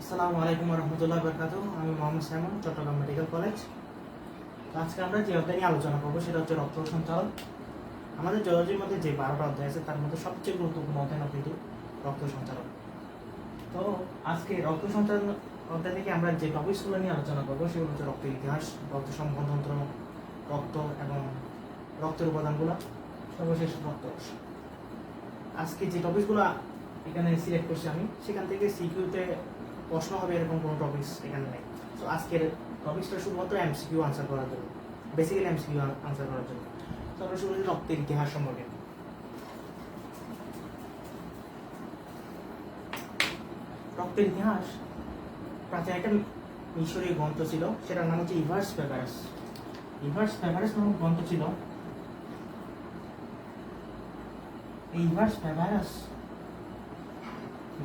আসসালামু আলাইকুম রহমতুল্লাহ বরকাতুহ। আমি Mohammad Simon, Chattogram medical college. তো আজকে আমরা যে অধ্যায় নিয়ে আলোচনা করবো সেটা হচ্ছে রক্ত সঞ্চালন। আমাদের জলজির মধ্যে যে 12টা অধ্যায় আছে তার মধ্যে সবচেয়ে গুরুত্বপূর্ণ অধ্যায় কিন্তু রক্ত সঞ্চালন। তো আজকে রক্ত সঞ্চালন অধ্যায় থেকে আমরা যে টপিকসগুলো নিয়ে আলোচনা করবো সেগুলো হচ্ছে রক্তের ইতিহাস, রক্ত সম্বন্ধতন্ত্র, রক্ত এবং রক্তের উপাদানগুলো, সর্বশেষ রক্ত। আজকে যে টপিকসগুলো এখানে সিলেক্ট করছি আমি, সেখান থেকে সিকিউতে প্রশ্ন হবে এরকম কোনো টপিকস এখানে নেই। তো আজকের টপিকসটা শুধুমাত্র এমসিকিউ আনসার করার জন্য, বেসিক্যালি এমসিকিউ আনসার করার জন্য। তো আমরা শুরু করি রক্তের ইতিহাস সম্পর্কে। রক্তের ইতিহাস প্রাচীন একটা মিশরীয় গ্রন্থ ছিল, সেটার নাম হচ্ছে ইভার্স পেপারাস। ইভার্স পেপারাস নামক গ্রন্থ ছিল। এই ইভার্স পেপারাস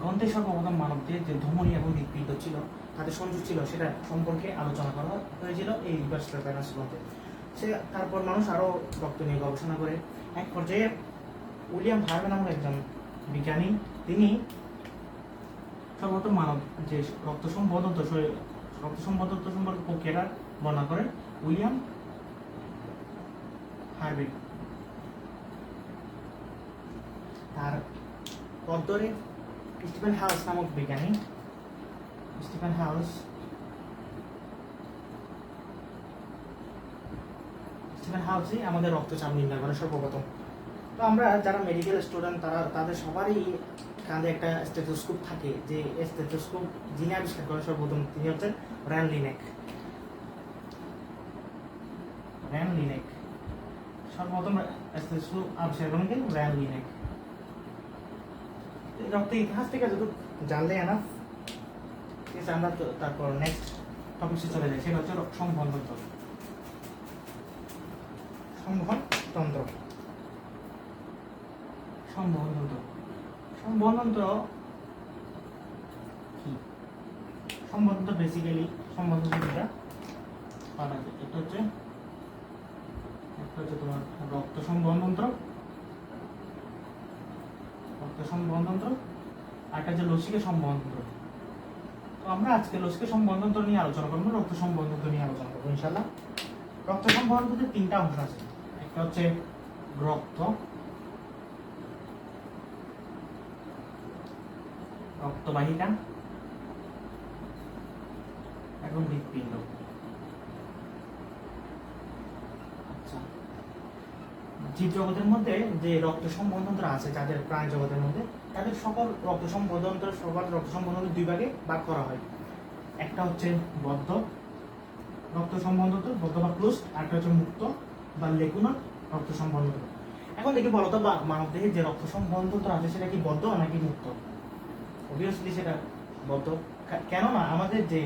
গ্রন্থে সর্বপ্রথম মানবদের যে ধমনী এবং হৃৎপিণ্ড ছিল, তাদের সংযোগ ছিল, সেটা সম্পর্কে আলোচনা করা হয়েছিল এই রিভার্স পেপারাস গ্রন্থে। তারপর মানুষ আরও রক্ত নিয়ে গবেষণা করে এক পর্যায়ে উইলিয়াম হার্ভে নামক একজন বিজ্ঞানী, তিনি সর্বপ্রথম মানব যে রক্ত সম্পর্কে প্রক্রিয়াটা বর্ণনা করেন উইলিয়াম হার্ভে। তার পর স্টিফেন হাউস নামক বিজ্ঞানী, স্টিফেন হাউস আমাদের রক্তচাপ নির্ণয় করে সর্বপ্রথম। তো আমরা যারা মেডিকেল স্টুডেন্ট তাদের সবারই কাঁধে একটা স্টেথোস্কোপ থাকে। যে স্টেথোস্কোপ যিনি আবিষ্কার করেন সর্বপ্রথম তিনি হচ্ছেন র্যান লিনেক। সর্বপ্রথম স্টেথোস্কোপ আবিষ্কার করেন কিন্তু র্যান লিনেক। রক্তের ইতিহাস থেকে যত জানলে এনাফ, ঠিক আছে। আমরা তারপর নেক্সট টপিকসে চলে যাই, সেটা হচ্ছে সংবহনতন্ত্র। সংবহনতন্ত্র কি? সংবহনতন্ত্র বেসিক্যালি সংবহনতন্ত্রটা এটা হচ্ছে তোমার রক্ত সংবহনতন্ত্র, আর একটা হচ্ছে লসিকা সংবহনতন্ত্র। তো আমরা আজকে লসিকা সংবহনতন্ত্র নিয়ে আলোচনা করবো, রক্ত সংবহনতন্ত্র নিয়ে আলোচনা করবো ইনশাআল্লাহ। রক্ত সংবহনতন্ত্রের 3টা অংশ আছে। একটা হচ্ছে রক্তবাহিকা এবং হৃৎপিণ্ড। আচ্ছা, জীব জগতের মধ্যে যে রক্ত সম্বহনতন্ত্র আছে, যাদের প্রাণী জগতের মধ্যে, তাদের সকল রক্ত সম্বহনতন্ত্র 2 ভাগে ভাগ করা হয়। একটা হচ্ছে বদ্ধ রক্ত সম্বহনতন্ত্র, বদ্ধ বা ক্লোজড, আর একটা হচ্ছে মুক্ত বা লেগুনার রক্ত সম্বহনতন্ত্র। এখন দেখি বলতো বা মানব দেহে যে রক্ত সম্বহনতন্ত্র আছে সেটা কি বদ্ধ নাকি মুক্ত? অবভিয়াসলি সেটা বদ্ধ, কেননা আমাদের যে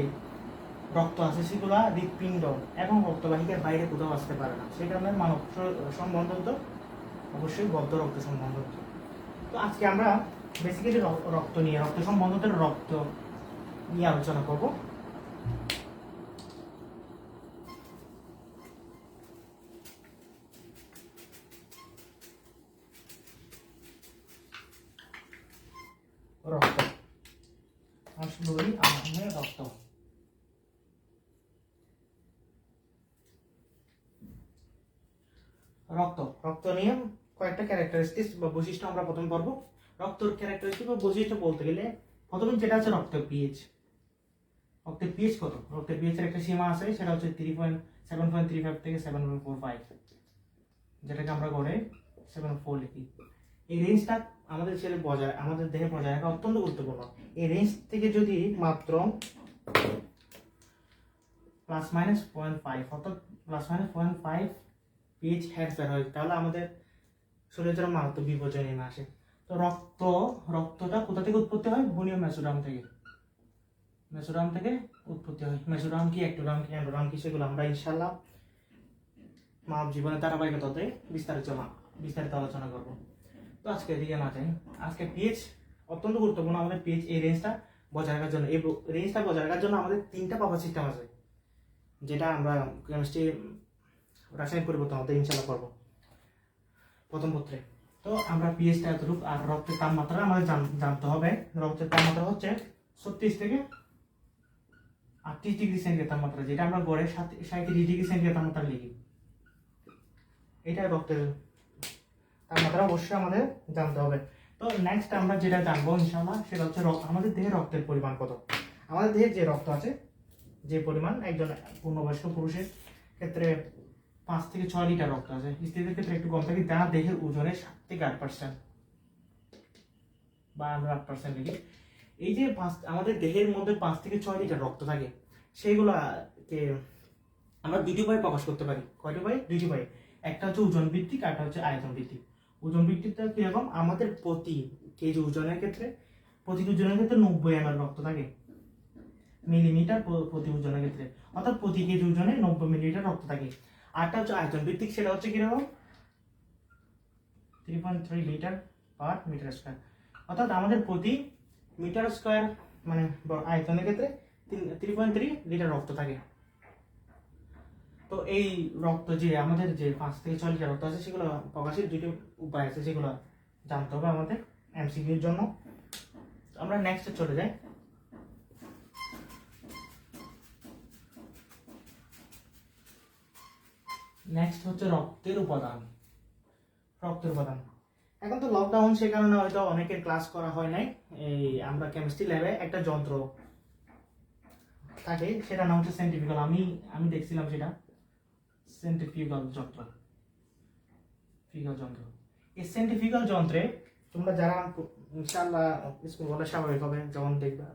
রক্ত আছে সেগুলা হৃৎপিণ্ড এবং রক্তবাহিকার বাইরে কোথাও আসতে পারে না। সেই কারণে মানব সম্বহনতন্ত্র অবশ্যই বদ্ধ রক্ত সম্বহনতন্ত্র। তো আজকে আমরা বেসিক্যালি রক্ত সম্বহনতন্ত্রের রক্ত নিয়ে আলোচনা করব। রক্ত আসলেই আমাদের রক্ত নিয়ে কয়েকটা ক্যারেক্টারিস্টিক্স বা বৈশিষ্ট্য আমরা প্রথম পড়ব। রক্তের ক্যারেক্টারিস্টিক বা বৈশিষ্ট্য বলতে গেলে প্রথমে যেটা আছে রক্তের পিএইচ। রক্তের পিএইচ কত? রক্তের পিএইচ এর একটা সীমা আছে, সেটা হচ্ছে 7.35 থেকে 7.45, যেটাকে আমরা করে 7.4 লিখি। এই রেঞ্জটা আমাদের দেহে বজায় রাখা অত্যন্ত গুরুত্বপূর্ণ। এই রেঞ্জ থেকে যদি মাত্র +-0.5 অর্থাৎ +-0.5 পিএইচ হেরফের হয়, তাহলে আমাদের শরীরের জন্য মারাত্মক বিপর্যয় নেমে আসে। তো রক্তটা কোথা থেকে উৎপত্তি হয়? ভ্রূণীয় মেসোডার্ম থেকে উৎপত্তি হয়। মেসোডার্ম কি, একটোডার্ম কি, এন্ডোডার্ম কি, সেগুলো আমরা ইনশাআল্লাহ মানব জীবনের ধারাবাহিকতাতে বিস্তারিত আলোচনা করব। তো আজকে এদিকে না যাই, আজকে পিএইচ অত্যন্ত গুরুত্বপূর্ণ। আমাদের পিএইচ এই রেঞ্জটা বজায় রাখার জন্য, এই রেঞ্জটা বজায় রাখার জন্য আমাদের 3টা পাওয়ার সিস্টেম আছে, যেটা আমরা কেমিস্ট্রি রাসায়নিক পরিবর্তন হতে ইনশাআল্লাহ করব প্রথম পত্রে। তো আমরা পিএইচটা এতটুকু, আর রক্তের তাপমাত্রা আমাদের জানতে হবে। রক্তের তাপমাত্রা হচ্ছে 36 থেকে 38°C তাপমাত্রা, যেটা আমরা গড়ে 37°C তাপমাত্রা লিখি। এটা রক্তের তাপমাত্রা অবশ্যই আমাদের জানতে হবে। তো নেক্সট আমরা যেটা জানবো ইনশাআল্লাহ সেটা হচ্ছে আমাদের দেহে রক্তের পরিমাণ কত। আমাদের দেহে যে রক্ত আছে, যে পরিমাণ একজন পূর্ণবয়স্ক পুরুষের ক্ষেত্রে 5 থেকে 6 লিটার রক্ত আছে, স্ত্রীদের ক্ষেত্রে একটু কম থাকে, যার দেহের ওজনের 7 থেকে 8% বা আমরা 8% লিখি। এই যে আমাদের দেহের মধ্যে 5 থেকে 6 লিটার রক্ত থাকে, সেইগুলাকে আমরা দুটি উপায়ে প্রকাশ করতে পারি। কয়টি উপায়? দুটি উপায়। একটা হচ্ছে ওজন ভিত্তিক, আর একটা হচ্ছে আয়তন ভিত্তিক। ওজন ভিত্তিকটা কিরকম? আমাদের প্রতি কেজি ওজনের ক্ষেত্রে 90 ml রক্ত থাকে, মিলিমিটার প্রতি ওজনের ক্ষেত্রে, অর্থাৎ প্রতি কেজি ওজনে 90 মিলিলিটার রক্ত থাকে। আরটা হচ্ছে আয়তন ভিত্তিক, সেটা হচ্ছে কিরকম? 3.3 লিটার পার মিটার স্কয়ার, অর্থাৎ আমাদের প্রতি মিটার স্কয়ার মানে আয়তনের ক্ষেত্রে 3.3 লিটার রক্ত থাকে। তো এই রক্ত যে আমাদের যে 5 থেকে 6 লিটার রক্ত আছে, সেগুলো প্রকাশের দুটো উপায় আছে, সেগুলো জানতে হবে আমাদের এমসিকিউর জন্য। আমরা নেক্সটে চলে যাই। নেক্সট হচ্ছে রক্তের উপাদান। এখন তো লকডাউন, সে কারণে হয়তো অনেকের ক্লাস করা হয় নাই। এই আমরা কেমিস্ট্রি ল্যাবে একটা যন্ত্র থাকে, সেটা নাম হচ্ছে সেন্ট্রিফিউগাল। আমি দেখছিলাম সেটা সেন্ট্রিফিউগাল যন্ত্র। এই সেন্ট্রিফিউগাল যন্ত্রে তোমরা যারা ইনশাআল্লাহ স্কুল বলে স্বাভাবিক হবে, যখন দেখবা,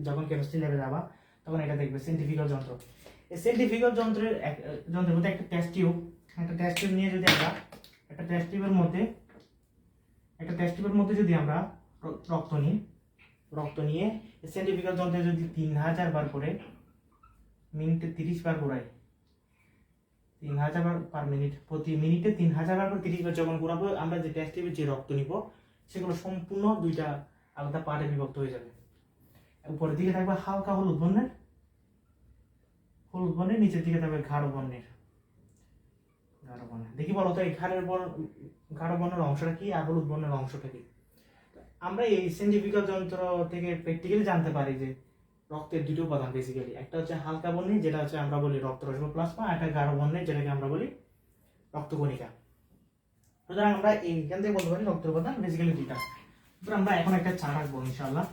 যখন কেমিস্ট্রি ল্যাবে যাবা তখন এটা দেখবে সেন্ট্রিফিউগাল যন্ত্র। এই সেন্ট্রিফিউগাল যন্ত্রের মধ্যে একটা টেস্ট টিউব নিয়ে যদি আমরা একটা টেস্ট টিউবের মধ্যে যদি আমরা রক্ত নিয়ে সেন্ট্রিফিউগাল যন্ত্রে যদি 3000 বার করে মিনিটে 30 বার ঘোরাই, 3000 বার পার মিনিট, প্রতি মিনিটে 3000 বার করে 30 বার যখন ঘোরাবো, আমরা যে টেস্ট টিউবে যে রক্ত নিব সেগুলো সম্পূর্ণ দুইটা আলাদা পার্টে বিভক্ত হয়ে যাবে। উপরের দিকে থাকবে হালকা হলুদ বর্ণের, নিচের দিকে থাকবে গাঢ় বর্ণের। দেখি বলো তো এই গাঢ় বর্ণের অংশটা কি আর হলুদ বর্ণের অংশটা কি? আমরা এই সেন্ট্রিফিউগাল যন্ত্র থেকে প্র্যাকটিক্যালি জানতে পারি যে রক্তের দুটো উপাদান বেসিক্যালি, একটা হচ্ছে হালকা বর্ণের, যেটা হচ্ছে আমরা বলি রক্তরস বা প্লাজমা, আর একটা গাঢ় বর্ণের, যেটাকে আমরা বলি রক্তকণিকা। সুতরাং আমরা এইখান থেকে বলতে পারি রক্তের উপাদান বেসিক্যালি দুইটা। আমরা এখন একটা চার্ট আঁকবো ইনশাআল্লাহ।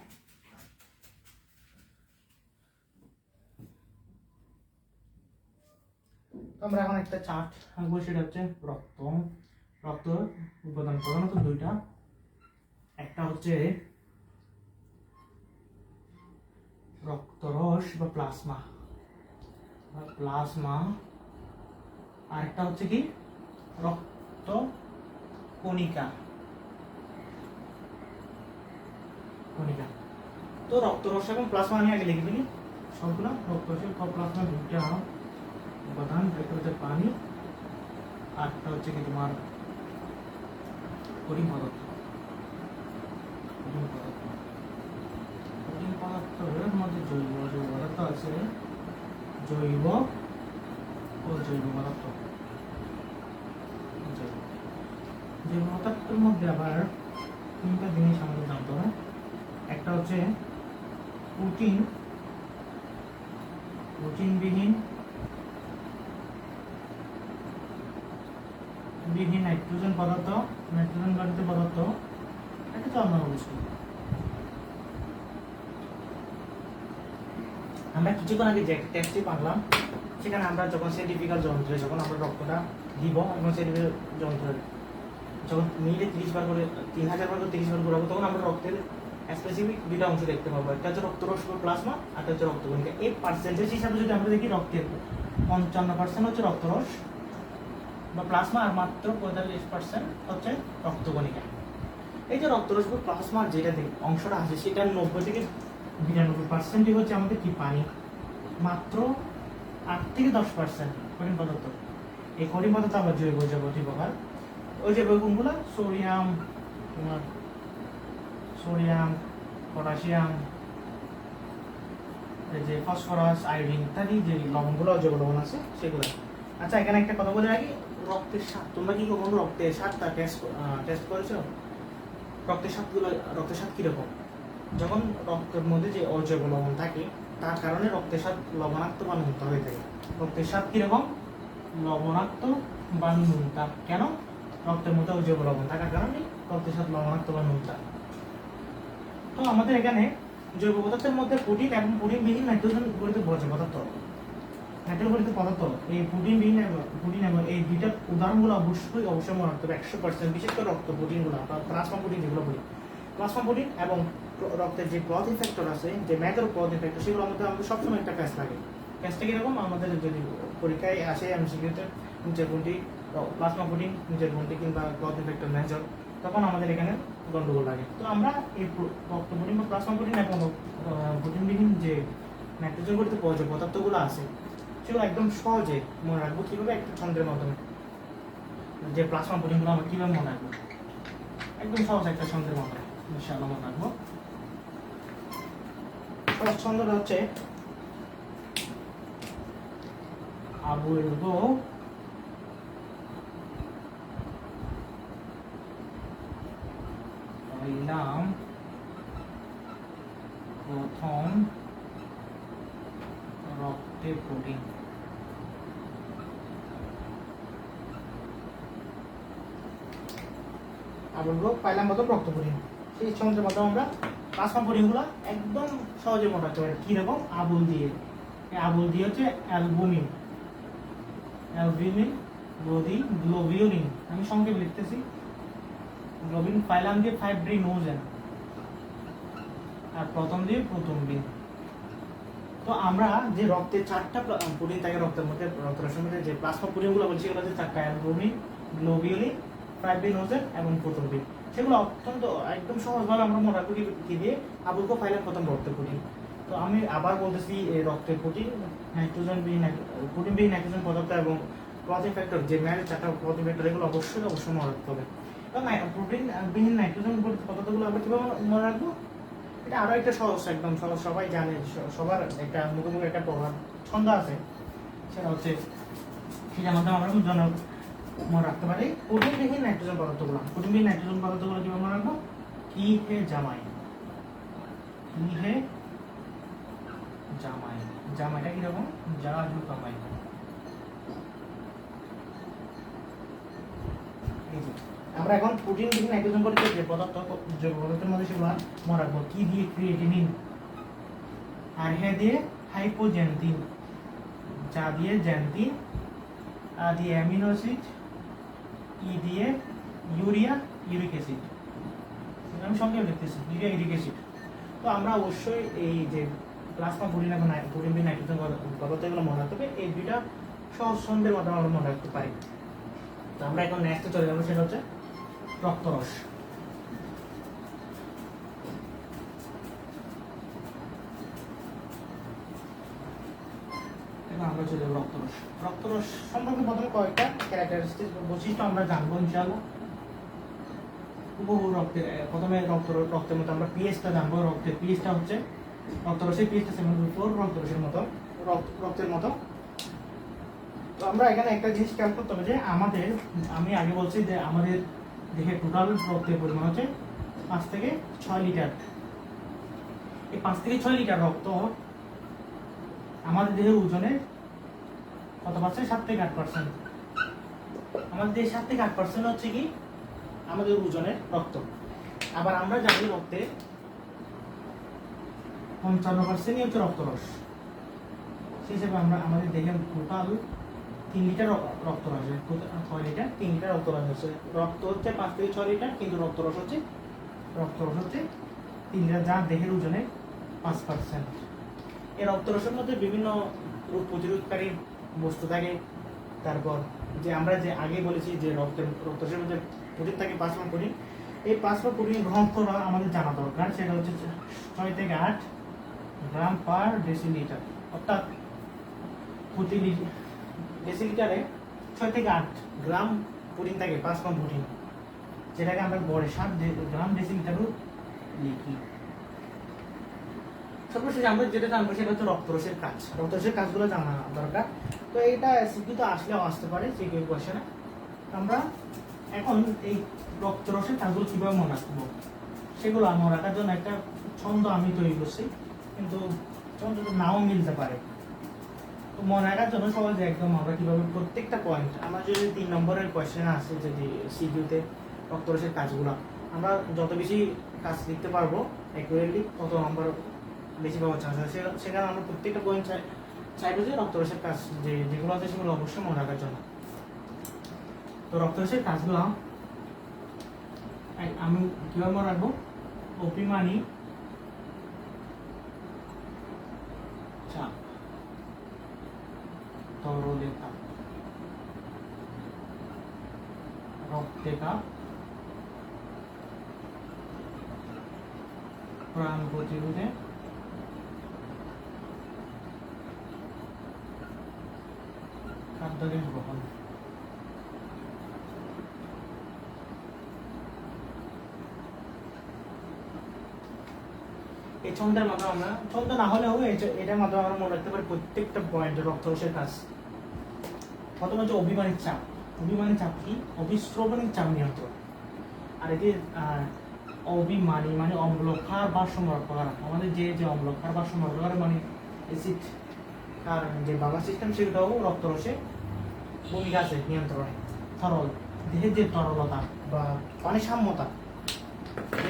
আমরা এখন একটা চার্ট আঁকবো, সেটা হচ্ছে রক্ত উপাদান প্রধানত দুইটা। একটা হচ্ছে রক্তরস বা প্লাজমা, আর একটা হচ্ছে কি রক্ত কণিকা। তো রক্তরস এবং প্লাজমা আমি আগে লিখে ফেলি সবগুলো। রক্তরস এবং প্লাজমা দুইটা উপাদান, একটা হচ্ছে পানি, আরটা হচ্ছে কি তোমার কঠিন পদার্থ। কঠিন পদার্থের মধ্যে জৈব পদার্থ আছে, জৈব পদার্থ। জৈব পদার্থের মধ্যে আবার তিনটা জিনিস আমাদের জানতে হবে। একটা হচ্ছে প্রোটিনবিহীন নাইট্রোজেন বাহিত পদার্থ, একটা চলমান বস্তু। আমরা কিছুক্ষণ আগে যে টেস্টে পারলাম, সেখানে আমরা যখন সেন্ট্রিফিউগাল যন্ত্রে যখন আমরা রক্তটা দিব এবং সেন্ট্রিফিউগাল যন্ত্রে যখন মিনিটে 30 বার করে 3000 বার করে 30 বার ঘোরাবো, তখন আমরা রক্তের স্পেসিফিক দুইটা অংশ দেখতে পাবো। একটা হচ্ছে রক্তরস বা প্লাজমা, আর একটা হচ্ছে রক্তকণিকা। এই পার্সেন্টেজ হিসাবে যদি আমরা দেখি, রক্তের 55% হচ্ছে রক্তরস বা প্লাজমা, আর মাত্র 45% হচ্ছে রক্তকণিকা। এই যে রক্তরস বা প্লাজমার যেটা অংশটা আছে, সেটা 90 থেকে 92% হচ্ছে আমাদের কি পানি, মাত্র 8 থেকে 10% কঠিন পদার্থ। এই কঠিন পদার্থ আবার জৈব প্রকার। ওই যে কোনগুলো সোডিয়াম, পটাশিয়াম, এই যে ফসফরাস, আয়োডিন ইত্যাদি যে লবণগুলো, যেগুলো লবণ আছে সেগুলো। আচ্ছা, এখানে একটা কথা বলে রাখি, রক্তের স্বাদ, তোমরা কি কখনো রক্তের স্বাদটা টেস্ট করেছো? রক্তের স্বাদ কিরকম? যখন রক্তের মধ্যে যে অজৈব লবণ থাকে তার কারণে রক্তের স্বাদ লবণাক্ত বা নোনতা হয়ে থাকে। রক্তের স্বাদ কিরকম? লবণাক্ত বা নোনতা। কেন? রক্তের মধ্যে অজৈব লবণ থাকার কারণে রক্তের স্বাদ লবণাক্ত বা নোনতা। তো আমাদের এখানে জৈব পদার্থের মধ্যে প্রোটিন এবং প্রোটিনবিহীন নাইট্রোজেন গঠিত বর্জ্য পদার্থ, নাইট্রোজেন গঠিত পদার্থ, এই প্রোটিন এবং এই দুইটার উদাহরণগুলো অবশ্যই মনে রাখতে হবে 100%। বিশেষ করে রক্ত প্রোটিনগুলো বা প্লাজমা প্রোটিন যেগুলো বলি, প্লাজমা প্রোটিন এবং রক্তের যে ক্লথ ইফেক্টর আছে, যে ম্যাজর ক্লথ ইফেক্টর, সেগুলোর মধ্যে আমাদের সবসময় একটা কাজ লাগে। কাজটা কিরকম? আমাদের যদি পরীক্ষায় আসে এমসিকিউতে নিচের কোনটি প্লাজমা প্রোটিন, নিচের কোনটি কিংবা ক্লথ ইফেক্টর মেজর, তখন আমাদের এখানে গন্ডগোল লাগে। তো আমরা এই রক্ত প্রোটিন বা প্লাজমা প্রোটিন এবং প্রোটিনবিহীন যে নাইট্রোজেন গঠিত যে পদার্থগুলো আছে সেগুলো একদম সহজে মনে রাখবো। কিভাবে? একটা ছন্দের মাধ্যমে। যে প্লাজমা প্রোটিনগুলো আমরা কিভাবে মনে রাখবো? একদম সহজ একটা ছন্দের মাধ্যমে ইনশাআল্লাহ মনে রাখবো। সহজ ছন্দটা হচ্ছে আবুলগো হইলাম প্রথম রক্তে প্রোটিন। আবুলগো পাইলাম প্রথম রক্ত প্রোটিন। সেই ছন্দের মাধ্যমে আমরা প্লাজমা প্রোটিনগুলো একদম সহজে মনে রাখতে পারি। কিরকম? আবুল দিয়ে। আবুল দিয়ে হচ্ছে অ্যালবুমিন, গ্লোবিউলিন, আমি সংক্ষেপে লিখতেছি। গ্লোবিন পাইলাম দিয়ে ফাইব্রিনোজেন, আর প্রথম দিয়ে প্রোটম্বিন। তো আমরা যে রক্তের 4টা প্রোটিন থাকে রক্তের মধ্যে, রক্তের মধ্যে যে প্লাজমা প্রোটিনগুলো বলছি, সেগুলো হচ্ছে 4টা: অ্যালবুমিন, গ্লোবিউলিন, ফাইব্রিনোজেন এবং প্রোটম্বিন। সেগুলো অত্যন্ত একদম সহজভাবে আমরা মনে রাখবো কি দিয়ে? আবুলগো পাইলাম প্রথম রক্তের প্রোটিন। তো আমি আবার বলতেছি, এই রক্তের প্রোটিন, প্রোটিনবিহীন নাইট্রোজেন পদার্থ এবং ক্লথ ইফেক্টর, যে ম্যারেজ 4টা ক্লথ ইফেক্টর, এগুলো অবশ্যই মনে রাখতে হবে। প্রোটিনবিহীন নাইট্রোজেন পদার্থগুলো আমরা কিভাবে মনে রাখবো? এটা আরো একটা সহজ, একদম সহজ, সবাই জানে, সবার একটা মুখে মুখে একটা প্রভাব ছন্দ আছে। সেটা হচ্ছে, সেটার মাধ্যমে আমরা মনে রাখতে পারি প্রোটিনবিহীন নাইট্রোজেন পদার্থগুলো। প্রোটিনবিহীন নাইট্রোজেন পদার্থগুলো কিভাবে মনে রাখবো? কি হে জামাই, কি হে জামাই। জামাইটা কিরকম? জাজু কামাই। আমরা এখন প্রোটিনবিহীন নাইট্রোজেন গঠিত যে পদার্থ, জৈব পদার্থের মধ্যে সেগুলো মনে রাখবো। কি দিয়ে? ক্রিয়েটিনিন। আর হে দিয়ে হাইপোজেন্টিন, যা দিয়ে জ্যান্টিন, আর দিয়ে অ্যামিনো অ্যাসিড, ই দিয়ে ইউরিয়া, ইউরিক অ্যাসিড। আমি সংক্ষেপে লিখতেছি, ইউরিয়া, ইউরিক অ্যাসিড। তো আমরা অবশ্যই এই যে প্লাজমা প্রোটিন এবং প্রোটিনবিহীন নাইট্রোজেন পদার্থ, এগুলো মনে রাখতে হবে। এই দুইটা সহজ ছন্দের মাধ্যমে আমরা মনে রাখতে পারি। তো আমরা এখন নেক্সটে চলে যাবো, সেটা হচ্ছে রক্তরস। আমরা চলে যাবো রক্তরস। রক্তরস সম্পর্কে প্রথমে কয়েকটা ক্যারেক্টারিস্টিক বৈশিষ্ট্য আমরা জানবো ইনশাআল্লাহ। বহু রক্তের প্রথমে রক্তের মতো আমরা পিএইচটা জানবো। রক্তের পিএইচটা হচ্ছে, রক্তরসের পিএইচটা 7.4, রক্তরসের মতো, রক্তের মতো। তো আমরা এখানে একটা জিনিস খেয়াল করতে হবে যে আমি আগে বলছি যে আমাদের দেহে টোটাল রক্তের পরিমাণ হচ্ছে 5 থেকে 6 লিটার। এই 5 থেকে 6 লিটার রক্ত আমাদের দেহের ওজনে কত পার্সেন্ট? 7 থেকে 8%। আমাদের দেহে 7 থেকে 8% হচ্ছে কি আমাদের ওজনের রক্ত। আবার আমরা জানি রক্তে 55% হচ্ছে রক্তরস। সেই হিসেবে আমরা আমাদের দেহের টোটাল 3 লিটার রক্তরস, 6 লিটার, 3 লিটার রক্তরস হচ্ছে। রক্ত হচ্ছে 5 থেকে 6 লিটার, কিন্তু রক্তরস হচ্ছে 3 লিটার, যা দেহের ওজনে 5%। এই রক্তরসের মধ্যে বিভিন্ন রোগ প্রতিরোধকারী বস্তু থাকে। তারপর যে আমরা যে আগে বলেছি যে রক্তরসের মধ্যে প্রোটিন থাকে, প্লাজমা প্রোটিন। এই প্লাজমা প্রোটিন ঘনত্বটা আমাদের জানা দরকার। সেটা হচ্ছে 6 থেকে 8 গ্রাম পার ডেসিলিটার, অর্থাৎ প্রতি ডেসিলিটারে 6 থেকে 8 গ্রাম প্রোটিন থাকে, প্লাজমা প্রোটিন, যেটাকে আমরা গড়ে 7 গ্রাম ডেসিলিটারও লিখি। সর্বশেষ আমরা যেটা জানবো সেটা হচ্ছে রক্তরসের কাজ। রক্তরসের কাজগুলো জানা দরকার। তো এটা সিকিউতে আসলেও আসতে পারে, সিকিউ কোশ্চেনে। আমরা এখন এই রক্তরসের কাজগুলো কিভাবে মনে রাখবো, সেগুলো মনে রাখার জন্য একটা ছন্দ আমি তৈরি করছি, কিন্তু ছন্দ তো নাও মিলতে পারে। তো মনে রাখার জন্য সহজে একদম আমরা কিভাবে প্রত্যেকটা পয়েন্ট, আমার যদি 3 নম্বরের কোয়েশ্চেন আছে যদি সিকিউতে রক্তরসের কাজগুলো, আমরা যত বেশি কাজ লিখতে পারবো অ্যাকুরেটলি তত নম্বর বেশি পাওয়ার চান্স আছে। সেখানে আমরা প্রত্যেকটা পয়েন্ট চাইবো যে রক্তরসের কাজ যেগুলো আছে সেগুলো অবশ্যই মনে রাখার জন্য। তো রক্তরসের কাজগুলো আমি কিভাবে মনে রাখবো? ওপি মানি চাপ, তরলেখা, রক্তেকা, প্রাণ প্রতিরোধে, খাদ্যাদেশ গ্রহণ। এই ছন্দের মাধ্যমে আমরা, ছন্দ না হলেও এটার মাধ্যমে আমরা মনে রাখতে পারি প্রত্যেকটা পয়েন্ট রক্তরসের কাজ। প্রথমে হচ্ছে অভিমানিক চাপ। অভিমানিক চাপ কি? অবিশ্রবণিক চাপ নিয়ন্ত্রণ। আর এটি অভিমানী মানে অম্লক্ষার ভারসাম্য রক্ষা করা। আমাদের যে অম্লক্ষার ভারসাম্য রক্ষা করে মানে অ্যাসিড আর যে বাবা সিস্টেম, সেগুলোও রক্তরসে ভূমিকা আছে নিয়ন্ত্রণে। তরল, দেহের যে তরলতা বা পানি সাম্যতা,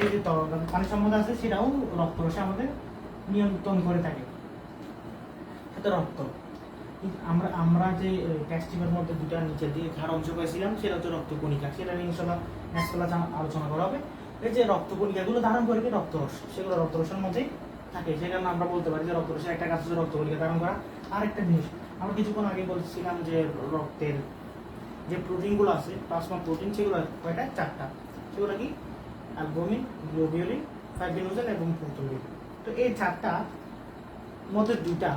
এই যে তরলতা পানি সাম্যতা আছে সেটাও রক্তরসে আমাদের নিয়ন্ত্রণ করে থাকে। এটা রক্ত, আমরা যে টেস্টিংয়ের মধ্যে দুটা নিচে দিয়ে ধার অংশ পেয়েছিলাম সেটা হচ্ছে রক্তকণিকা। সেটা নিয়ে ইনশাআল্লাহ নেক্সট ক্লাসে আলোচনা করা হবে। এই যে রক্তকণিকাগুলো ধারণ করে কি রক্তরস, সেগুলো রক্তরসের মধ্যেই থাকে। সেজন্য আমরা বলতে পারি যে রক্তরসের একটা কাজ হচ্ছে রক্তকণিকা ধারণ করা। আরেকটা জিনিস আমরা কিছুক্ষণ আগে বলছিলাম যে রক্তের যে প্রোটিনগুলো আছে, প্লাজমা প্রোটিন, সেগুলো কয়টা? 4টা। সেগুলো কি? অ্যালবুমিন, গ্লোবিউলিন, ফাইব্রিনোজেন এবং প্রোটিন। তো এই 4টা মধ্যে 2টা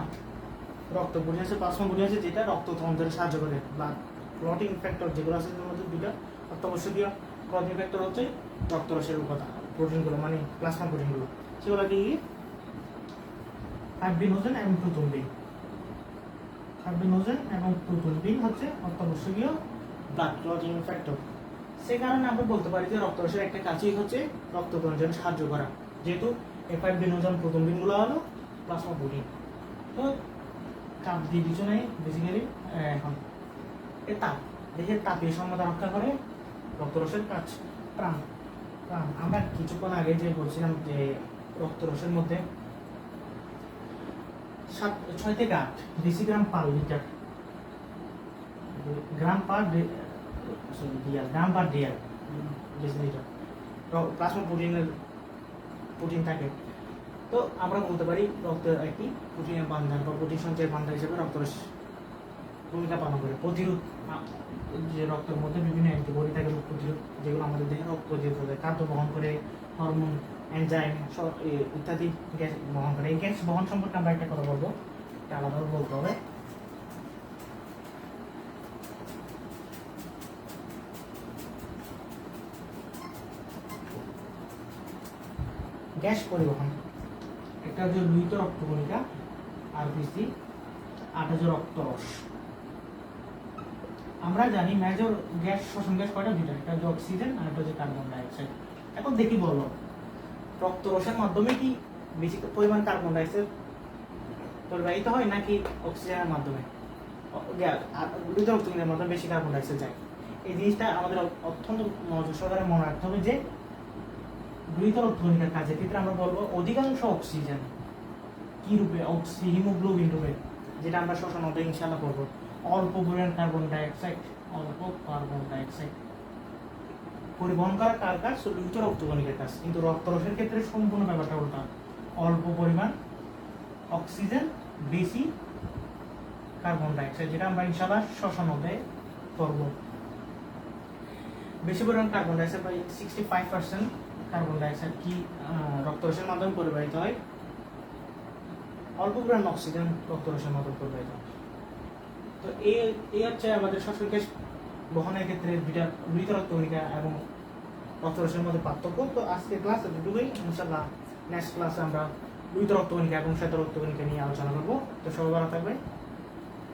রক্ত প্রোটিন আছে, প্লাজমা প্রোটিন আছে, যেটা রক্ত তন্ত্রে সাহায্য করে। ব্লাড ক্লটিং ফ্যাক্টর যেগুলো আছে তার মধ্যে 2টা অত্যাবশ্যকীয় ক্লটিং ফ্যাক্টর হচ্ছে রক্তরসের উপাদান প্রোটিনগুলো, মানে প্লাজমা প্রোটিনগুলো। সেগুলো কি? ফাইব্রিনোজেন এবং প্রোটিন। ফাইব্রিনোজেন এবং প্রোটিন হচ্ছে অত্যাবশ্যকীয় ব্লাড ক্লটিং ফ্যাক্টর। সে কারণে আমরা বলতে পারি যে রক্তরসের একটা কাজই হচ্ছে রক্ত তন্ত্রে সাহায্য করা, যেহেতু এই ফাইব্রিনোজেন প্রোটিনগুলো হলো প্লাজমা প্রোটিন। তো চাপ দিয়ে পিছনে বেসিক্যালি এখন এ তাপ, দেহের তাপীয় সমতা রক্ষা করে রক্তরসের কাজ। প্রাণ, আমরা কিছুক্ষণ আগে যে বলছিলাম যে রক্তরসের মধ্যে 6 থেকে 8 ডেসিগ্রাম পার লিটার, গ্রাম পার ডেসিলিটার প্লাজমা প্রোটিন থাকে। তো আমরা বলতে পারি রক্তের একটি প্রোটিনের ভান্ডার বা প্রোটিন সঞ্চয়ের ভান্ডার হিসেবে রক্তরস ভূমিকা পালন করে। প্রতিরোধ, যে রক্তের মধ্যে বিভিন্ন অ্যান্টিবডি থাকে রোগ প্রতিরোধ, যেগুলো আমাদের দেহে রোগ প্রতিরোধ করে, খাদ্য বহন করে, হরমোন, এনজাইম ইত্যাদি গ্যাস বহন করে। এই গ্যাস বহন সম্পর্কে আমরা একটা কথা বলবো, এটা আলাদাভাবে বলতে হবে। গ্যাস পরিবহন, একটা হচ্ছে লোহিত রক্তকণিকা আরবিসি, আর হচ্ছে রক্তরস। আমরা জানি মেজর গ্যাস শোষণ গ্যাস কয়টা? 2টা, একটা হচ্ছে অক্সিজেন আর একটা হচ্ছে কার্বন ডাইঅক্সাইড। এখন দেখি বলো রক্তরসের মাধ্যমে কি বেশি পরিমাণ কার্বন ডাইঅক্সাইড পরিবাহিত হয় নাকি অক্সিজেনের মাধ্যমে? লোহিত রক্তকণিকার মাধ্যমে বেশি কার্বন ডাইঅক্সাইড যায়। এই জিনিসটা আমাদের অত্যন্ত মনোযোগ সহকারে মনে রাখতে হবে যে লোহিত রক্তকণিকার কাজের ক্ষেত্রে আমরা বলবো অধিকাংশ অক্সিজেন কি রূপে? হিমোগ্লোবিন রূপে, যেটা আমরা শোষণ হবে ইনশাআল্লাহ করবো। অল্প পরিমাণ কার্বন ডাইঅক্সাইড পরিবহন করা কার কাজ? লোহিত রক্তকণিকার কাজ। কিন্তু রক্তরসের ক্ষেত্রে সম্পূর্ণ ব্যাপারটা উল্টা, অল্প পরিমাণ অক্সিজেন, বেশি কার্বন ডাইঅক্সাইড, যেটা আমরা ইনশাআল্লাহ শোষণ হবে করবো। বেশি পরিমাণ কার্বন ডাইঅক্সাইড বা 65% কার্বন ডাইঅক্সাইড কি রক্তরসের মাধ্যমে পরিবাহিত হয়, অল্প পরিমাণ অক্সিজেন রক্তরসের মাধ্যমে পরিবাহিত হয়। তো এই হচ্ছে আমাদের শ্বসন গ্যাস বহনের ক্ষেত্রে লোহিত রক্তকণিকা এবং রক্তরসের মধ্যে পার্থক্য। তো আজকের ক্লাস এতটুকুই, ইনশাআল্লাহ নেক্সট ক্লাসে আমরা লোহিত রক্তকণিকা এবং শ্বেত রক্তকণিকা নিয়ে আলোচনা করবো। তো সবাই ভালো থাকবেন,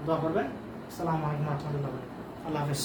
দোয়া করবেন। আসসালামু আলাইকুম ওয়া রাহমাতুল্লাহি ওয়া বারাকাতুহু। আল্লাহ হাফেজ।